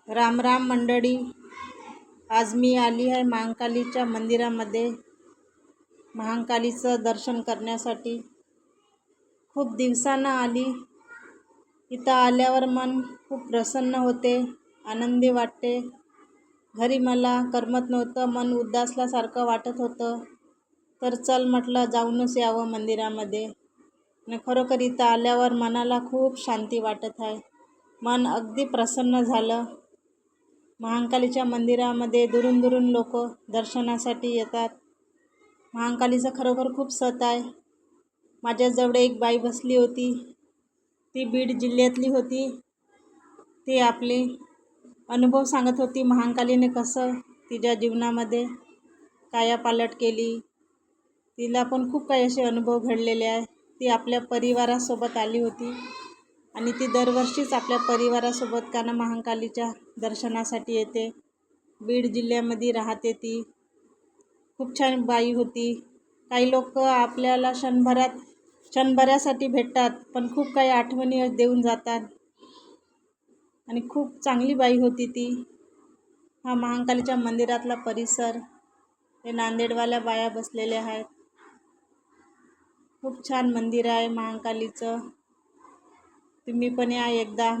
राम राम मंडळी, आज मी आली आहे महाकालीच्या मंदिरामध्ये महाकालीचं दर्शन करण्यासाठी। खूप दिवसांना आली। इथं आल्यावर मन खूप प्रसन्न होते, आनंदी वाटते। घरी मला करमत नव्हतं, मन उदासल्यासारखं वाटत होतं। तर चल म्हटलं जाऊनच यावं मंदिरामध्ये। आणि खरोखर इथं आल्यावर मनाला खूप शांती वाटत आहे, मन अगदी प्रसन्न झालं। महाकालीच्या मंदिरामध्ये दुरून दुरून लोक दर्शनासाठी येतात। महाकालीचं खरोखर खूप सत आहे। माझ्याजवळ एक बाई बसली होती, ती बीड जिल्ह्यातली होती। ती आपले अनुभव सांगत होती, महाकालीने कसं तिच्या जीवनामध्ये कायापालट केली। तिला पण खूप काही असे अनुभव घडलेले आहे। ती आपल्या परिवारासोबत आली होती आणि ती दरवर्षीच आपल्या परिवारासोबत काना महाकालीच्या दर्शनासाठी येते। बीड जिल्ह्यामध्ये राहते ती। खूप छान बाई होती। काही लोक आपल्याला क्षणभरासाठी भेटतात, पण खूप काही आठवणी देऊन जातात आणि खूप चांगली बाई होती ती। हा महाकालीच्या मंदिरातला परिसर, हे नांदेडवाल्या बाया बसलेल्या आहेत। खूप छान मंदिर आहे महाकालीचं, तुम्ही पण या एकदा।